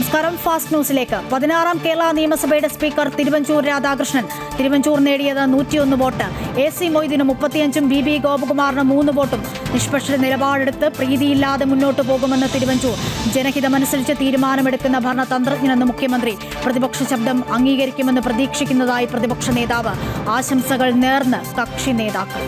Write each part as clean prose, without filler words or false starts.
നമസ്കാരം. ഫാസ്റ്റ് ന്യൂസിലേക്ക്. 16ാം കേരള നിയമസഭയുടെ സ്പീക്കർ തിരുവഞ്ചൂർ രാധാകൃഷ്ണൻ. തിരുവഞ്ചൂർ നേടിയത് 101 വോട്ട്. AC മൊയ്തീന് 35ഉം BB ഗോപകുമാറിന് 3 വോട്ടും. നിഷ്പക്ഷ നിലപാടെടുത്ത് പ്രീതിയില്ലാതെ മുന്നോട്ടു പോകുമെന്ന് തിരുവഞ്ചൂർ. ജനഹിതമനുസരിച്ച് തീരുമാനമെടുക്കുന്ന ഭരണതന്ത്രജ്ഞനെന്ന് മുഖ്യമന്ത്രി. പ്രതിപക്ഷ ശബ്ദം അംഗീകരിക്കുമെന്ന് പ്രതീക്ഷിക്കുന്നതായി പ്രതിപക്ഷ നേതാവ്. ആശംസകൾ നേർന്ന് കക്ഷി നേതാക്കൾ.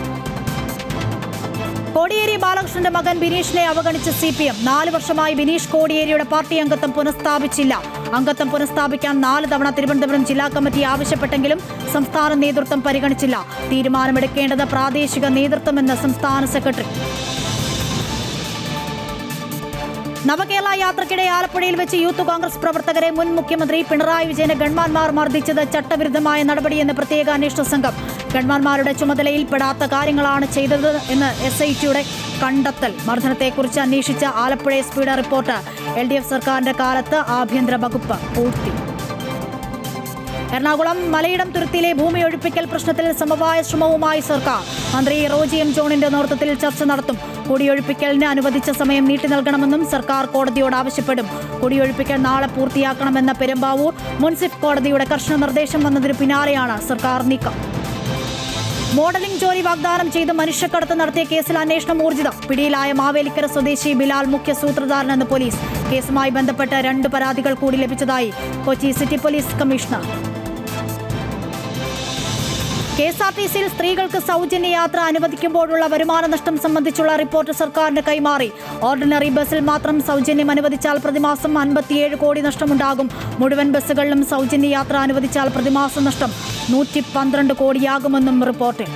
കോടിയേരി ബാലകൃഷ്ണന്റെ മകൻ ബിനീഷിനെ അവഗണിച്ച് CPM. 4 വർഷമായി ബിനീഷ് കോടിയേരിയുടെ പാർട്ടി അംഗത്വം പുനഃസ്ഥാപിച്ചില്ല. അംഗത്വം പുനഃസ്ഥാപിക്കാൻ 4 തവണ തിരുവനന്തപുരം ജില്ലാ കമ്മിറ്റി ആവശ്യപ്പെട്ടെങ്കിലും സംസ്ഥാന നേതൃത്വം പരിഗണിച്ചില്ല. തീരുമാനമെടുക്കേണ്ടത് പ്രാദേശിക നേതൃത്വമെന്ന് സംസ്ഥാന സെക്രട്ടറി. നവകേരള യാത്രയ്ക്കിടെ ആലപ്പുഴയിൽ വെച്ച് യൂത്ത് കോൺഗ്രസ് പ്രവർത്തകരെ മുൻ മുഖ്യമന്ത്രി പിണറായി വിജയനെ ഗൺമാന്മാർ മർദ്ദിച്ചത് ചട്ടവിരുദ്ധമായ നടപടിയെന്ന് പ്രത്യേക അന്വേഷണ സംഘം. ഗൺമാന്മാരുടെ ചുമതലയിൽപ്പെടാത്ത കാര്യങ്ങളാണ് ചെയ്തത് എന്ന് SITയുടെ കണ്ടെത്തൽ. മർദ്ദനത്തെക്കുറിച്ച് അന്വേഷിച്ച ആലപ്പുഴ SPയുടെ റിപ്പോർട്ട് LDF സർക്കാരിന്റെ കാലത്ത് ആഭ്യന്തര വകുപ്പ് പൂർത്തി. എറണാകുളം മലയിടം തുരുത്തിയിലെ ഭൂമി ഒഴിപ്പിക്കൽ പ്രശ്നത്തിൽ സമവായ ശ്രമവുമായി സർക്കാർ. മന്ത്രി റോജി M. ജോണിന്റെ നേതൃത്വത്തിൽ ചർച്ച നടത്തും. കുടിയൊഴിപ്പിക്കലിന് അനുവദിച്ച സമയം നീട്ടി നൽകണമെന്നും സർക്കാർ കോടതിയോട് ആവശ്യപ്പെടും. കുടിയൊഴിപ്പിക്കൽ നാളെ പൂർത്തിയാക്കണമെന്ന പെരുമ്പാവൂർ മുൻസിഫ് കോടതിയുടെ കർശന നിർദ്ദേശം വന്നതിന് പിന്നാലെയാണ് സർക്കാർ നീക്കം. മോഡലിംഗ് ജോലി വാഗ്ദാനം ചെയ്ത് മനുഷ്യക്കടത്ത് നടത്തിയ കേസിൽ അന്വേഷണം ഊർജിതം. പിടിയിലായ മാവേലിക്കര സ്വദേശി ബിലാൽ മുഖ്യ സൂത്രധാരനെന്ന് പോലീസ്. കേസുമായി ബന്ധപ്പെട്ട് 2 പരാതികൾ കൂടി ലഭിച്ചതായി കൊച്ചി സിറ്റി പോലീസ് കമ്മീഷണർ. KSRTCയിൽ സ്ത്രീകൾക്ക് സൗജന്യ യാത്ര അനുവദിക്കുമ്പോഴുള്ള വരുമാന നഷ്ടം സംബന്ധിച്ചുള്ള റിപ്പോർട്ട് സർക്കാരിന് കൈമാറി. ഓർഡിനറി ബസ്സിൽ മാത്രം സൗജന്യം അനുവദിച്ചാൽ പ്രതിമാസം 57 കോടി നഷ്ടമുണ്ടാകും. മുഴുവൻ ബസ്സുകളിലും സൗജന്യ യാത്ര അനുവദിച്ചാൽ പ്രതിമാസ നഷ്ടം 112 കോടിയാകുമെന്നും റിപ്പോർട്ടിൽ.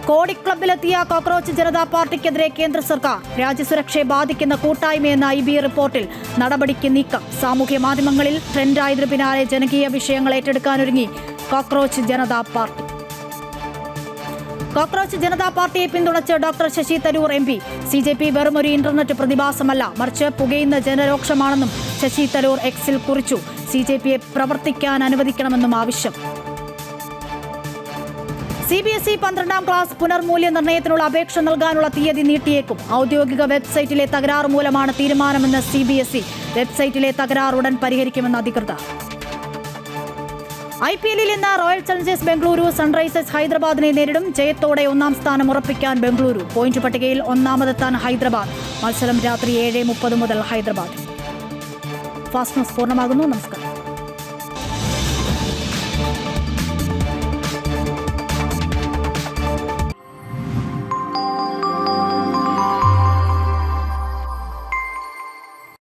കോടിക്ലബിലെത്തിയ കോക്രോച്ച് ജനതാ പാർട്ടിക്കെതിരെ കേന്ദ്ര സർക്കാർ. രാജ്യസുരക്ഷയെ ബാധിക്കുന്ന കൂട്ടായ്മയെന്ന IB റിപ്പോർട്ടിൽ. നടപടിക്ക് നീക്കം. സാമൂഹ്യ മാധ്യമങ്ങളിൽ ട്രെൻഡായതിനു പിന്നാലെ ജനകീയ വിഷയങ്ങൾ ഏറ്റെടുക്കാനൊരുങ്ങി cockroach Janata party. Cockroach Janata പാർട്ടിയെ പിന്തുണച്ച് doctor Shashi Tharoor MP. CJP വെറുമൊരു ഇന്റർനെറ്റ് പ്രതിഭാസമല്ല, മറിച്ച് പുകയുന്ന ജനരോക്ഷമാണെന്നും ശശി തരൂർ Xൽ കുറിച്ചു. CJPയെ പ്രവർത്തിക്കാൻ അനുവദിക്കണമെന്നും ആവശ്യം. CBSE 12ാം ക്ലാസ് പുനർമൂല്യനിർണ്ണയത്തിനുള്ള അപേക്ഷ നൽകാനുള്ള തീയതി നീട്ടിയേക്കും. ഔദ്യോഗിക വെബ്സൈറ്റിലെ തകരാറ് മൂലമാണ് തീരുമാനമെന്ന് CBSE. വെബ്സൈറ്റിലെ തകരാർ ഉടൻ പരിഹരിക്കുമെന്ന് അധികൃതർ. IPLൽ ഇന്ന് റോയൽ ചലഞ്ചേഴ്സ് ബംഗളൂരു സൺറൈസേഴ്സ് ഹൈദരാബാദിനെ നേരിടും. ജയത്തോടെ 1ാം സ്ഥാനം ഉറപ്പിക്കാൻ ബംഗളൂരു. പോയിന്റ് പട്ടികയിൽ 1ാമതെത്താൻ ഹൈദരാബാദ്. മത്സരം രാത്രി 7:30 മുതൽ ഹൈദരാബാദ്. ഫാസ്റ്റ് ന്യൂസ് പൂർണ്ണമാകുന്നു. നമസ്കാരം.